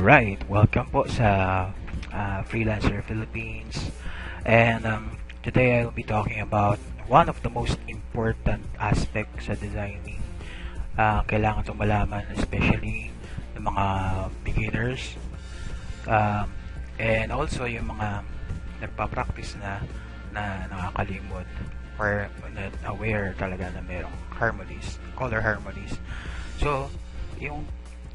Alright, welcome po sa Freelancer Philippines. And today I'll be talking about one of the most important aspects sa designing. Kailangan itong malaman, especially ng mga beginners. And also yung mga nagpa-practice na nakakalimot or not aware talaga na merong harmonies, color harmonies. So,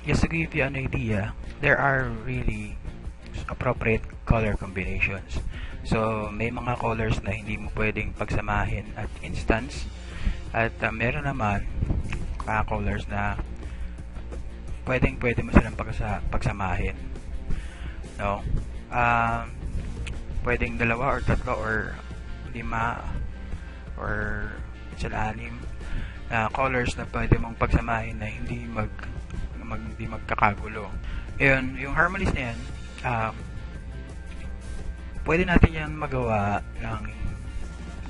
just to give you an idea, there are really appropriate color combinations. So, may mga colors na hindi mo pwedeng pagsamahin at instance. At meron naman colors na pwede mo silang pagsamahin. No? Pwedeng dalawa or tatlo or lima or anim na colors na pwede mong pagsamahin na hindi magkakagulo. Ayun, yung harmonies na yan, pwede natin yan magawa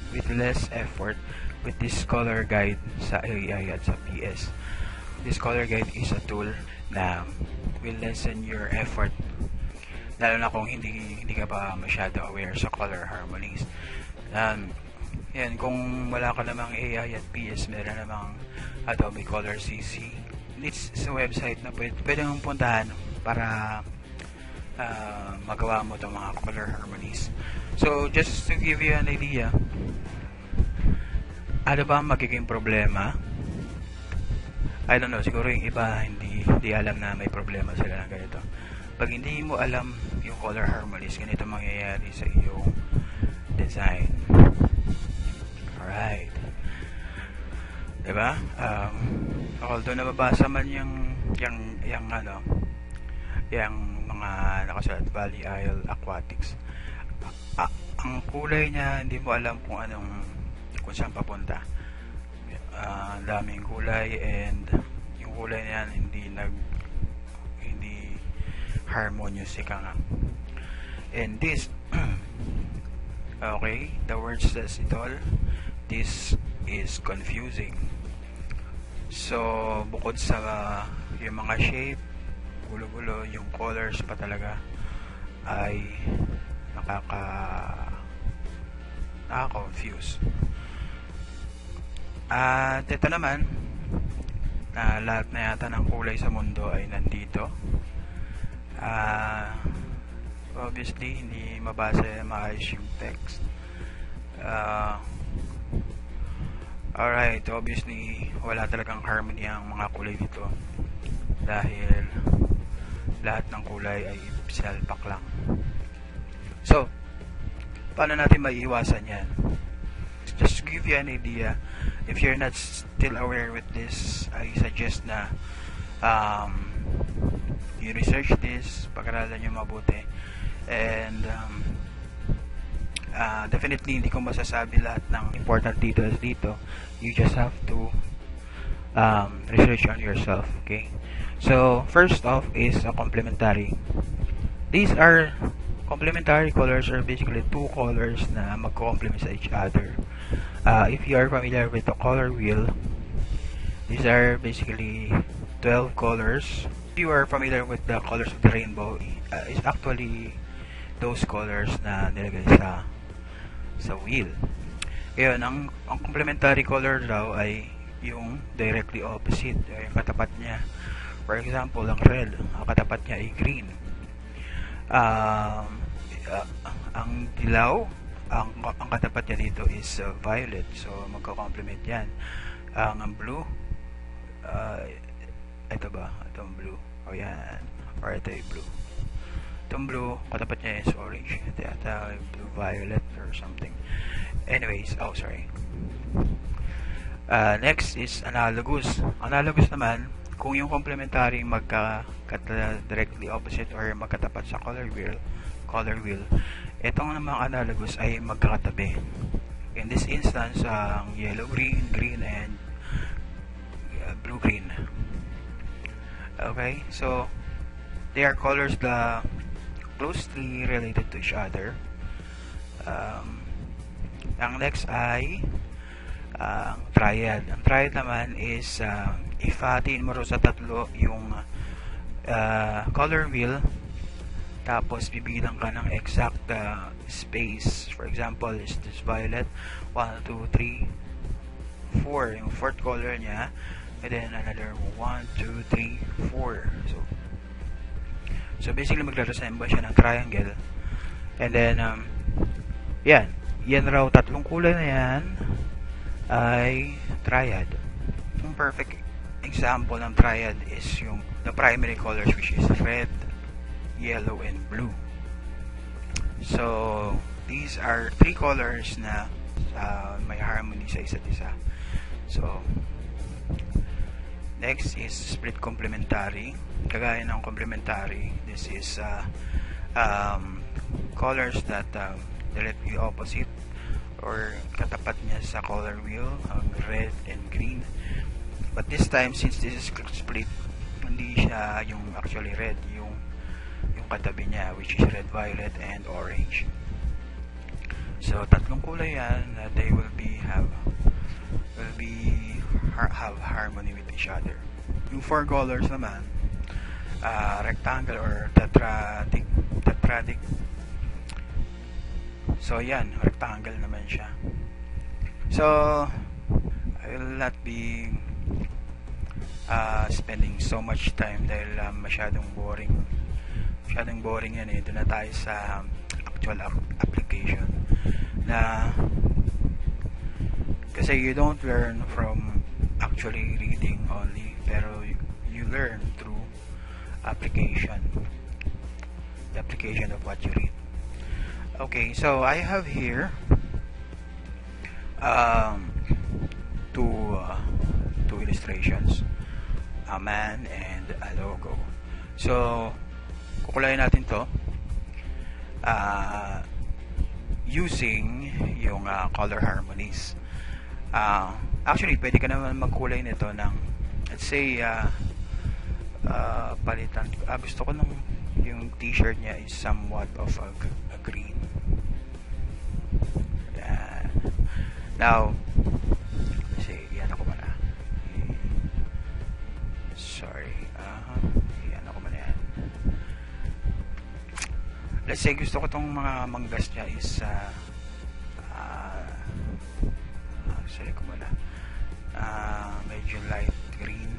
with less effort with this color guide sa AI at sa PS. This color guide is a tool na will lessen your effort, lalo na kung hindi ka pa masyado aware sa color harmonies. Yan, kung wala ka namang AI at PS, meron namang Adobe Color CC. It's a website na pwede mong puntahan para magawa mo itong mga color harmonies. So, just to give you an idea, ano ba magiging problema? I don't know, siguro yung iba hindi alam na may problema sila na ganito. Pag hindi mo alam yung color harmonies, ganito mangyayari sa iyong design. Alright. Diba? Although nababasa man yung mga nakasulat Valley Isle Aquatics, ang kulay niya hindi mo alam kung saan papunta. Ang daming kulay, and yung kulay niyan hindi harmonious ika nga. And this okay, the word says it all. This is confusing. So, bukod sa yung mga shape, gulo-gulo, yung colors pa talaga ay nakaka-confuse. At ito naman, lahat na yata ng kulay sa mundo ay nandito. Obviously, hindi mabasa maayos yung text. Alright, obviously wala talagang harmony ang mga kulay dito dahil lahat ng kulay ay salpak lang. So, paano natin maiiwasan yan? Just to give you an idea, if you're not still aware with this, I suggest na you research this, pag-aralan nyo mabuti, and definitely hindi ko masasabi lahat ng important details dito. You just have to research on yourself. Okay, so first off is a complementary. These are complementary colors, are basically two colors na mag-complement sa each other. If you are familiar with the color wheel, these are basically 12 colors. If you are familiar with the colors of the rainbow, is actually those colors na nilagay sa wheel. Ngayon, ang complementary color daw ay yung directly opposite, yung katapat niya. For example, ang red, ang katapat niya ay green. Ang dilaw, ang katapat niya dito is violet, so magko-complement yan. Ang blue, ito ba? Itong blue. O yan. Or ito yung blue. Itong blue, katapat niya is orange. Ito yata blue violet or something. Anyways, sorry. Next is analogous. Analogous naman, kung yung complementary directly opposite or magkatapat sa color wheel, itong namang analogous ay magkakatabi. In this instance, ang yellow-green, green, and blue-green. Okay, so they are colors that closely related to each other. Ang next ay triad. Ang triad naman is if hatiin mo sa tatlo yung color wheel, tapos bibilang ka ng exact space. For example, is this violet, 1, 2, 3, 4 yung fourth color niya, and then another 1, 2, 3, 4. So basically magre-resemble siya ng triangle. And then yan raw, tatlong kulay na yan ay triad. Yung perfect example ng triad is yung the primary colors, which is red, yellow, and blue. So these are three colors na may harmony sa isa't isa. So next is split complementary. Kagaya ng complementary, this is colors that directly opposite or katapat niya sa color wheel, red and green. But this time, since this is split, hindi siya yung actually red, yung katabi niya, which is red, violet, and orange. So tatlong kulay yan, they will have harmony with each other. Yung four colors naman, rectangle or tetradic. So yan, rectangle naman siya. So I will not be spending so much time dahil masyadong boring yan eh. Doon na tayo sa actual application na kasi you don't learn from actually reading only, pero you learn through application, the application of what you read. Okay, so I have here two illustrations, a man and a logo. So kukulayan natin to using yung color harmonies. Actually, pwede ka naman magkulay nito ng, let's say, palitan. Gusto ko nung yung t-shirt niya is somewhat of a green. Now, yan ako muna. Sorry. Yan ako muna yan. Let's say, gusto ko tong mga manggas niya is sorry ko muna. Medyo light green.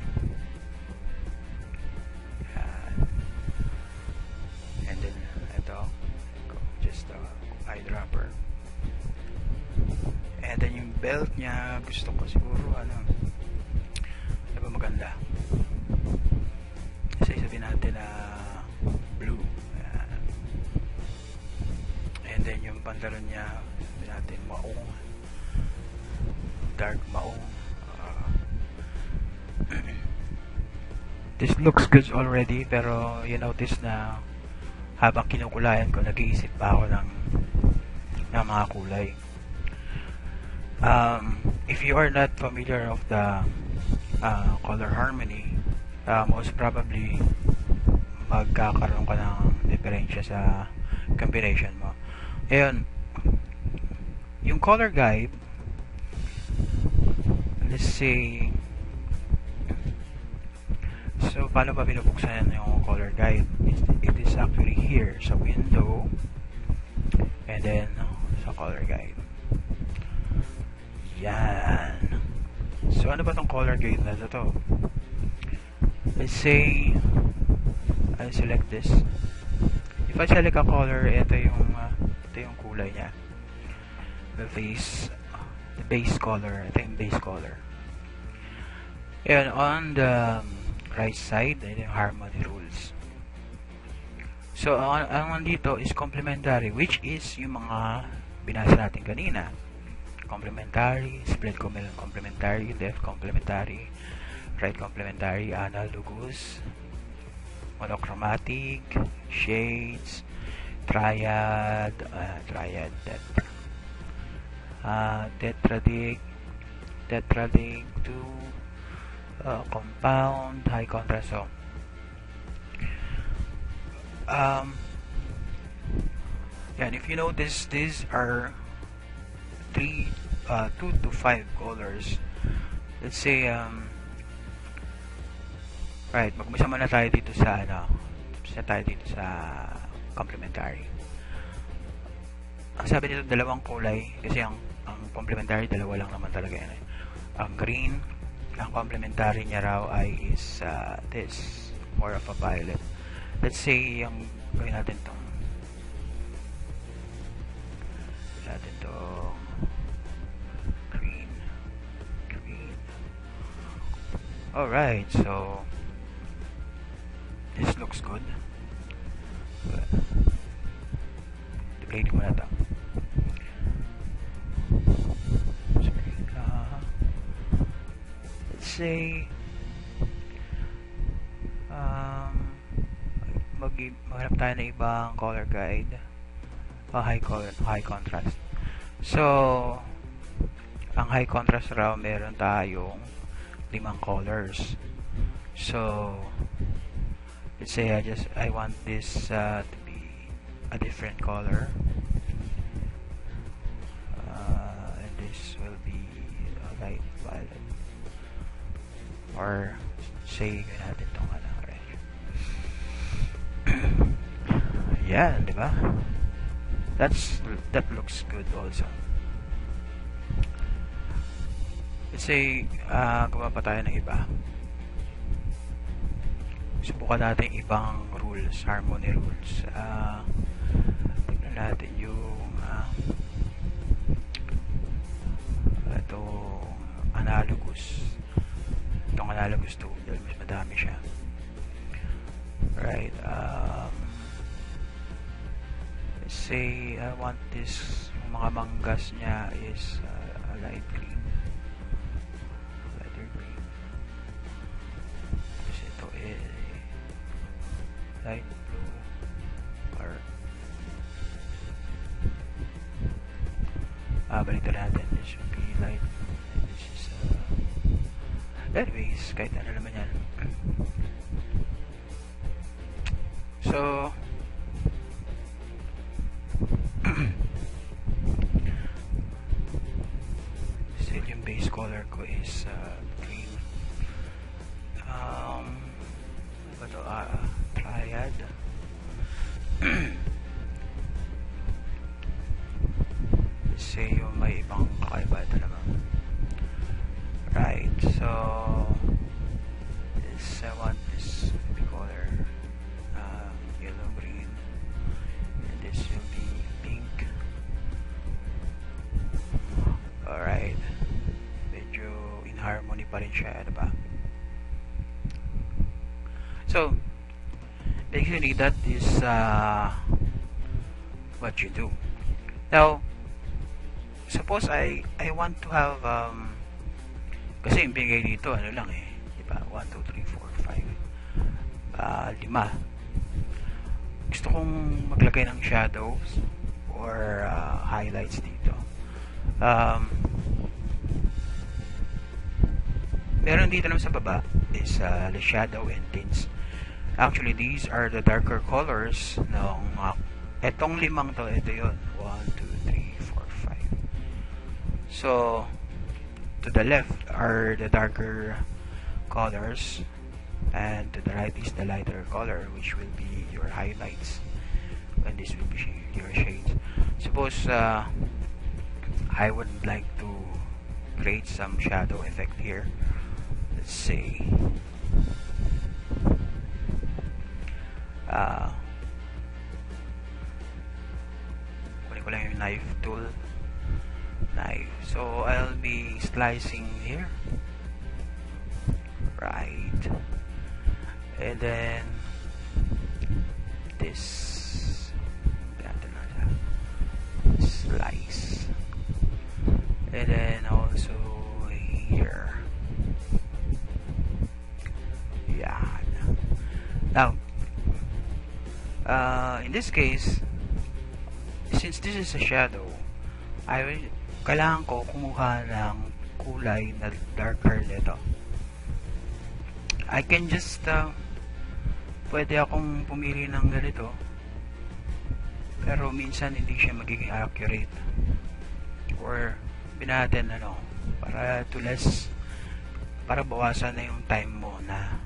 And then, ito. Just eyedropper. And then yung belt niya, gusto ko siguro ano ba maganda, kasi sabihin natin na blue. And then yung pantalon niya, sabihin natin maong, dark maong. This looks good already, pero you notice na habang kinukulayan ko, nag-iisip pa ako ng mga kulay. If you are not familiar of the color harmony, most probably magkakaroon ka ng diferensya sa combination mo. Ayun, yung color guide, let's say, so paano ba binubuksan yung color guide? It is actually here sa window, and then sa color guide. Yan. So ano ba tong color guide na to? Let's say I select this. If I select a color, ito yung kulay niya. The base color. Ito yung base color. And on the right side, ito yung harmony rules. So ang dito is complementary, which is yung mga binasa natin kanina. Complementary, split complementary, left complementary, right complementary, analogous, monochromatic, shades, triad, tetradic, two, compound, high contrast. So and if you notice, these are 2 to 5 colors. Let's say Right, mag-umpisa muna tayo dito sa complementary. Ang sabi dito, dalawang kulay kasi ang complementary dalawa lang naman talaga yan. Ang green, ang complementary niya raw ay is this, more of a violet. Let's say yung gawin natin tong green. Alright, so this looks good. Duplicate mo na ito. Let's say maghanap tayo ng ibang color guide. High contrast. So ang high contrast raw meron tayong 5 colors. So let's say I want this to be a different color, and this will be a light violet, or say natin itong red. Yeah, diba? That looks good also. Let's say gawa pa tayo ng iba. Subukan natin ibang rules, harmony rules. Tignan natin yung itong analogous. Itong analogous tool dahil mas madami siya. Right. Let's say I want this, yung mga manggas niya is a light green. Lighter green. Kasi ito light blue or baliktad natin. This should be light. This is anyways, kahit ano naman yan. So still yung base color ko is green. Ano to? Triad. Let's say yung may ibang kakaiba ito naman. Right, so this, I want this to be color yellow green, and this will be pink. Alright, medyo in harmony pa rin siya, diba? So basically that is what you do. Now suppose I want to have kasi yung bigay dito ano lang diba, 1, 2, 3, 4, 5 5. Gusto kong maglagay ng shadows or highlights dito. Meron dito naman sa baba is the shadow and tints. Actually these are the darker colors ng etong 5 to, ito yun, 1, 2, 3, 4, 5. So to the left are the darker colors, and to the right is the lighter color, which will be your highlights, and this will be your shades. Suppose I would like to create some shadow effect here. Let's say kunin ko lang yung knife tool. So I'll be slicing here, right, and then this slice, and then also here. Yeah. Now in this case, since this is a shadow, kailangan ko kumuha ng kulay na darker nito. I can just pwede akong pumili ng ganito, pero minsan hindi siya magiging accurate, or binatin para bawasan na yung time mo na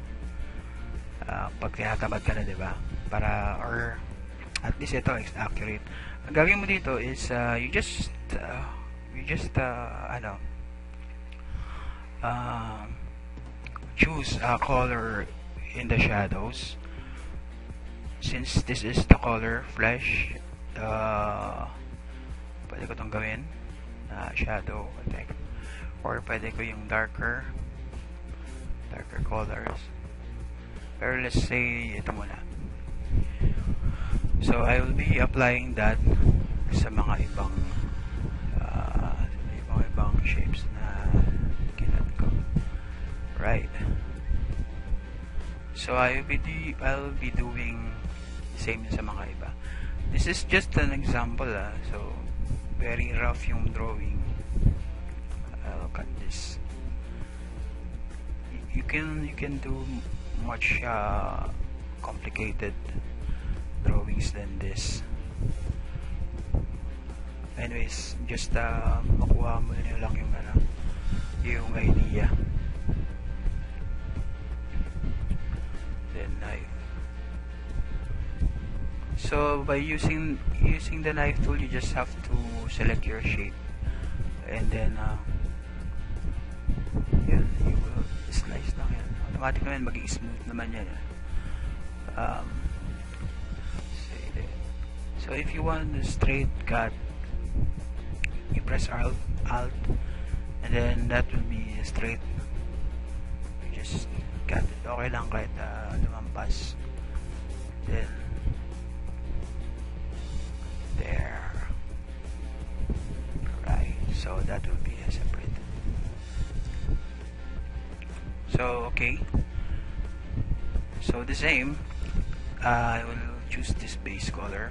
pag tinatamad ka na, diba? Para, or at least ito is accurate. Ang gagawin mo dito is you just choose a color in the shadows. Since this is the color flesh, pwede ko itong gawin shadow, I think, or pwede ko yung darker colors, pero let's say ito muna. So I will be applying that sa mga ibang shapes na kinat ko, right? So I'll be doing same sa mga iba. This is just an example, so very rough yung drawing. Look at this. You can do much complicated drawings than this. Anyways, just makuha mo na lang yung idea. Then knife. So by using the knife tool, you just have to select your shape, and then yan, you will slice lang yan. Automatic naman maging smooth naman yan. So if you want a straight cut, you press Alt, and then that will be straight. You just cut it. Okay lang kahit lumampas. Then there, right? So that will be a separate. So okay. So the same. I will choose this base color.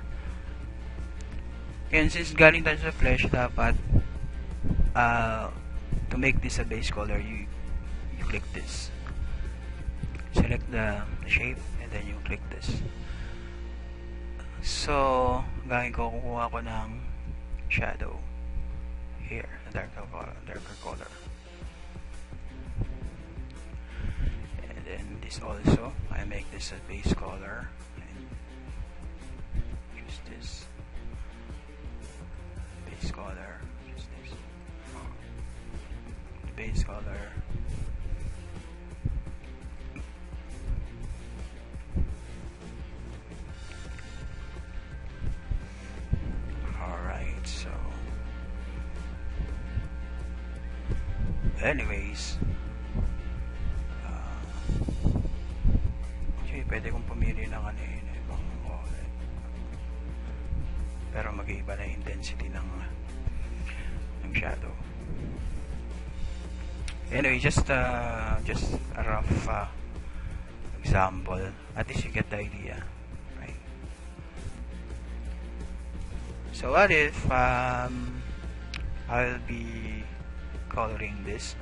And since galing tayo sa flesh, dapat to make this a base color, you click this. Select the shape and then you click this. So gagawin ko, kukuha ko ng shadow here, darker color. And then this also, I make this a base color and use this base color, use this base color. Alright, so anyways, okay, pwede kong pumili ng ibang color, pero mag-iiba na intensity ng shadow. Anyway, just a rough example. At least you get the idea, right? So what if I'll be coloring this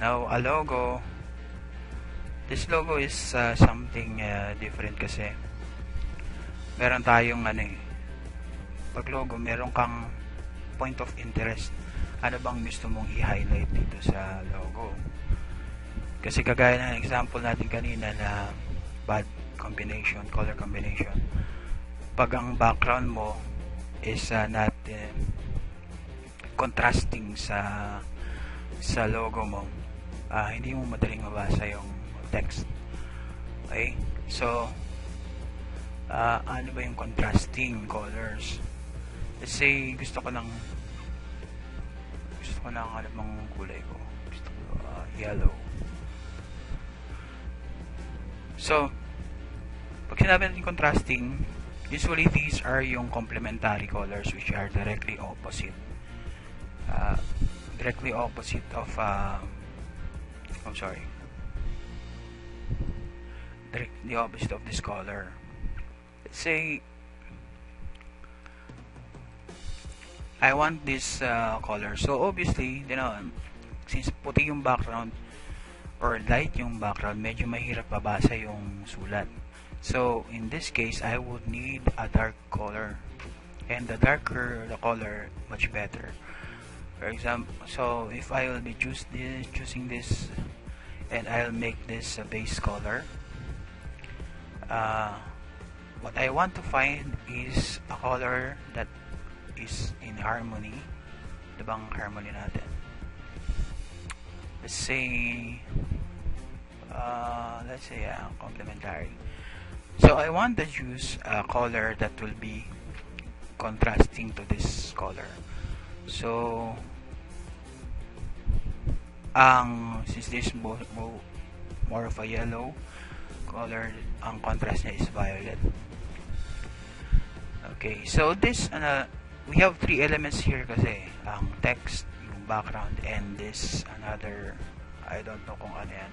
now a logo. This logo is something different kasi meron tayong pag logo, meron kang point of interest. Ano bang gusto mong i-highlight dito sa logo? Kasi kagaya ng example natin kanina na bad combination, color combination, pag ang background mo is not contrasting sa logo mo, hindi mo madaling mabasa yung text. Okay? So ano ba yung contrasting colors? Let's say gusto ko ng anumang kulay ko. Gusto ko yellow. So pag sinabi natin contrasting, usually these are yung complementary colors which are directly opposite of directly opposite of this color. Let's say I want this color. So obviously, since puti yung background or light yung background, medyo mahirap mabasa yung sulat. So in this case, I would need a dark color, and the darker the color, much better. For example, so if I will be choosing this, and I'll make this a base color, what I want to find is a color that is in harmony. Diba ang harmony natin? Let's say complementary. So I want to use a color that will be contrasting to this color. So since this is more of a yellow color, ang contrast niya is violet. Okay, so this we have three elements here kasi ang text, yung background, and this another, I don't know kung ano yan,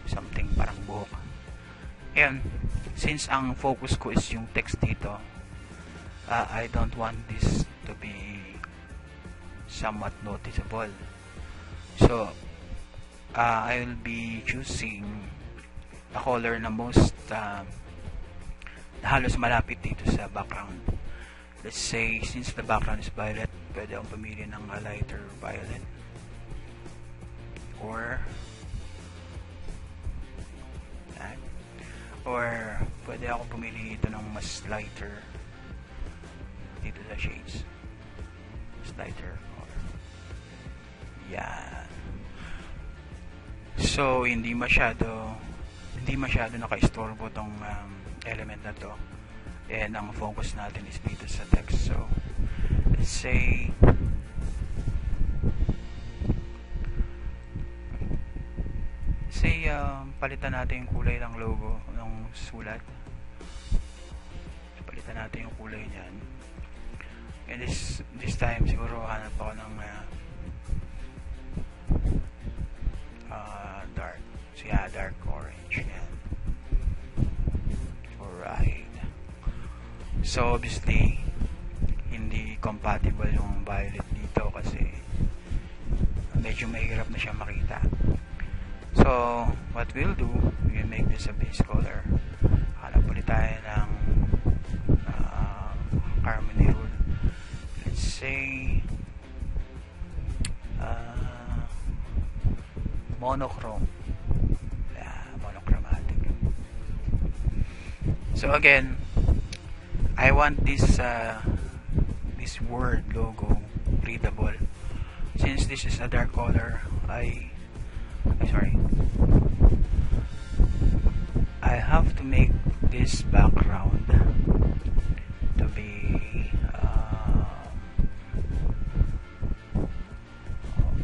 something parang buhok. Ayan, since ang focus ko is yung text dito, I don't want this to be somewhat noticeable. So I will be choosing a color na most halos malapit dito sa background. Let's say, since the background is violet, pwede akong pumili ng a lighter violet, or pwede akong pumili dito ng mas lighter dito sa shades, mas lighter, or yan. So hindi masyado naka-istorbo tong element na to, and ang focus natin is dito sa text. So let's say palitan natin yung kulay ng logo ng sulat, palitan natin yung kulay niyan, and this time siguro hanap ako ng dark, so yeah, dark orange. Yan. Alright, so obviously hindi compatible yung violet dito kasi medyo mahirap na siya makita. So what we'll do, we'll make this a base color. Hanap ulit tayo ng harmony rule. Let's say monochrome. Monochromatic. So again, I want this word logo readable. Since this is a dark color, I have to make this background to be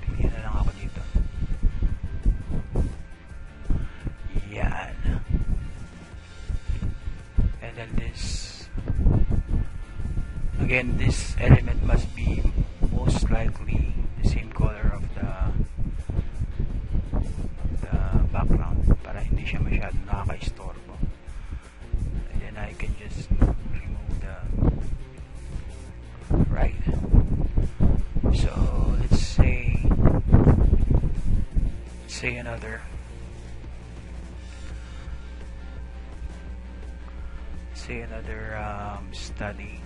pili na lang ako dito. Yan. And then this, again, this element must be most likely the same color of the background para hindi siya masyadong nakaka-istorbo. And then I can just remove the right. So let's say another study.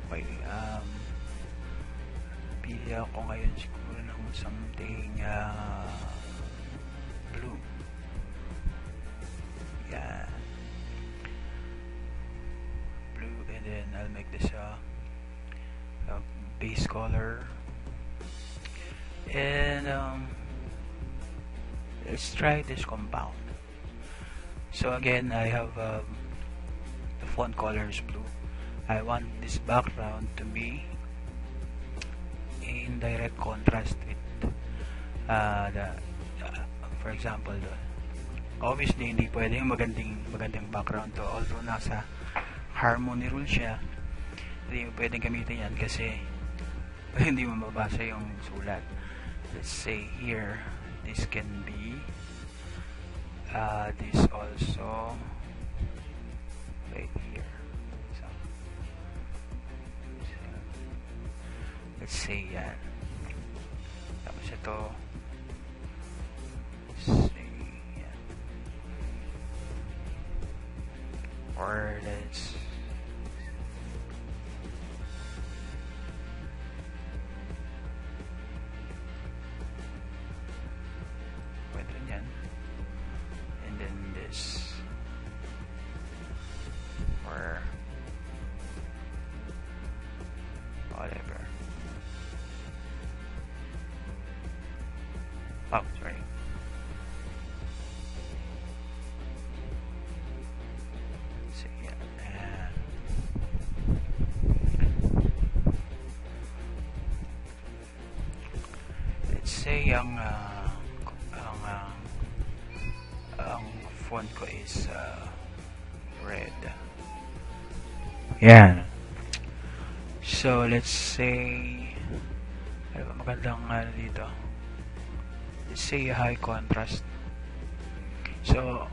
Okay, pili ako ngayon siguro ng something blue. Yeah, blue, and then I'll make this a base color, and let's try this compound. So again, I have the font color is blue. I want this background to be in direct contrast with for example, obviously hindi pwede yung magandang background to, although nasa harmony rule siya, hindi mo pwedeng gamitin yan kasi hindi mo mabasa yung sulat. Let's say here, this can be this also right here. So let's say yan. Tapos ito, say yan. Or let's whatever. Oh, sorry. So, yeah. Let's say ang font ko is red. Yan. So, let's say ano ba magandang dito? Let's say high contrast. So,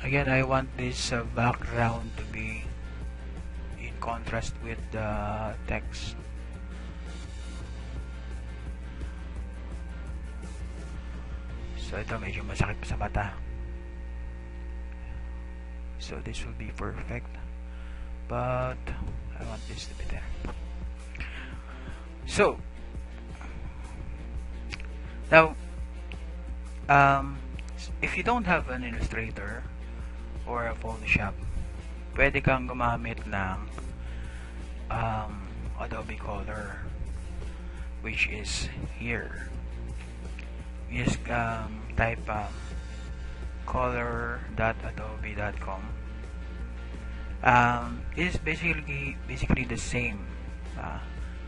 again, I want this background to be in contrast with the text. So, ito medyo masakit pa sa mata. So, this will be perfect. But, I want this to be there. So, now, if you don't have an Illustrator or a Photoshop, pwede kang gumamit ng Adobe Color, which is here. You just type color.adobe.com. It is basically the same.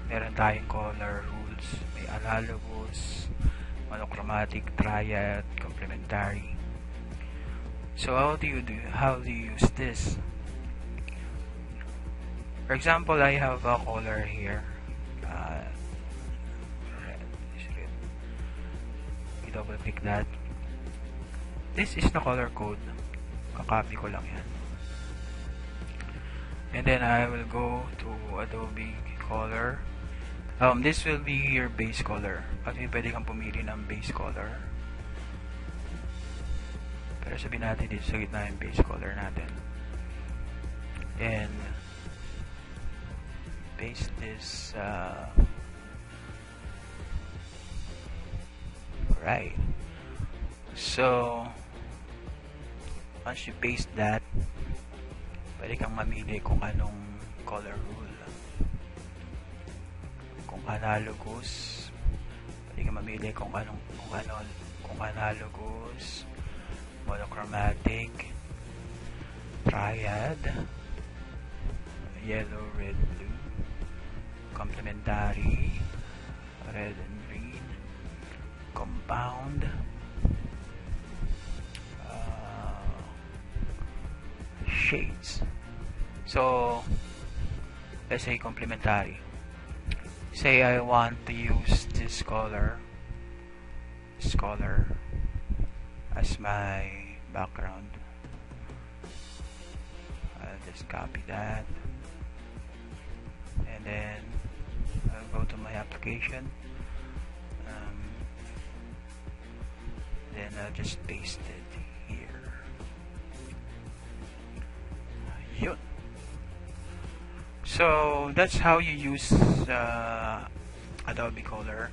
Meron tayong color rules, may analogous, monochromatic, triad, complementary. So how do you use this? For example, I have a color here. Red. You double click that. This is the color code. Kakopy ko lang yan. And then I will go to Adobe Color. This will be your base color. At pwede kang pumili ng base color. Pero sabihin natin dito sa gitna yung base color natin. And paste this. Right. So, once you paste that, pwede kang mamili kung anong color rule. Kung analogous, pwede kang mamili kung analogous, monochromatic, triad, yellow, red, blue, complementary, red and green, compound, shades. So, let's say complementary. Say I want to use this color as my background. I'll just copy that, and then I'll go to my application. Then I'll just paste it here. Yun. So that's how you use Adobe Color.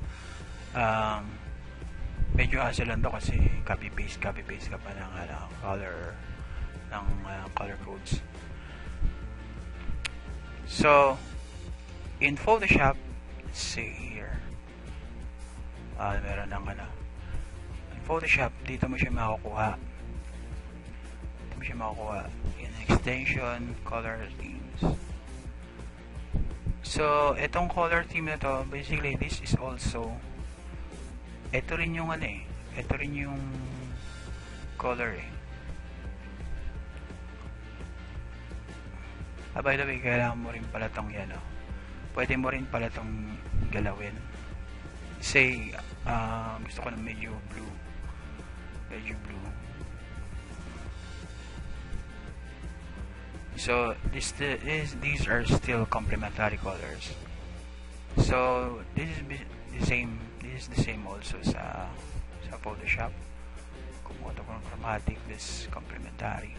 Medyo hassle lang to kasi copy paste ka pa ng color codes. So in Photoshop, let's see here. Meron ng in Photoshop, dito mo siya makukuha. In extension, color themes. So, itong color theme na to, basically, this is also, ito rin yung color eh. By the way, kailangan mo rin pala tong yan, pwede mo rin pala tong galawin. Say, gusto ko ng medyo blue. So these are still complementary colors. So this is the same. This is the same also sa Photoshop. Kung monochromatic, this complementary.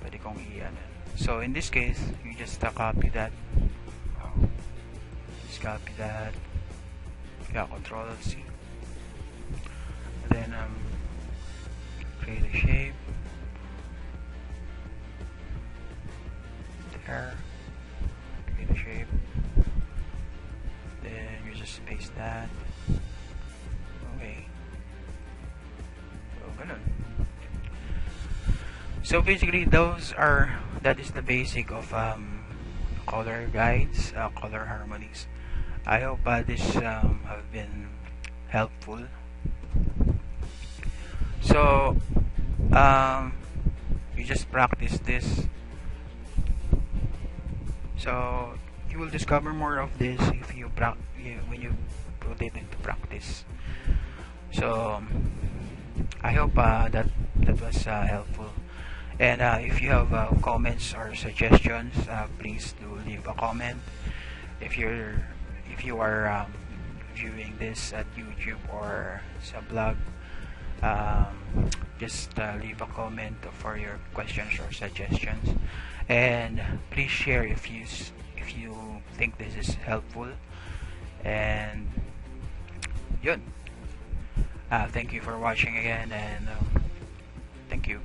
Pwede kong iyan. So in this case, you just copy that. Just copy that. Yeah, Control C. Then create a shape. There. Create a shape. just paste that. Okay. So, ganun. So basically, that is the basic of color guides, color harmonies. I hope this have been helpful. So you just practice this. So you will discover more of this if when you put it into practice. So I hope that was helpful. And if you have comments or suggestions, please do leave a comment. If you are viewing this at YouTube or sa blog, just leave a comment for your questions or suggestions, and please share if you think this is helpful. And yun, thank you for watching again, and thank you.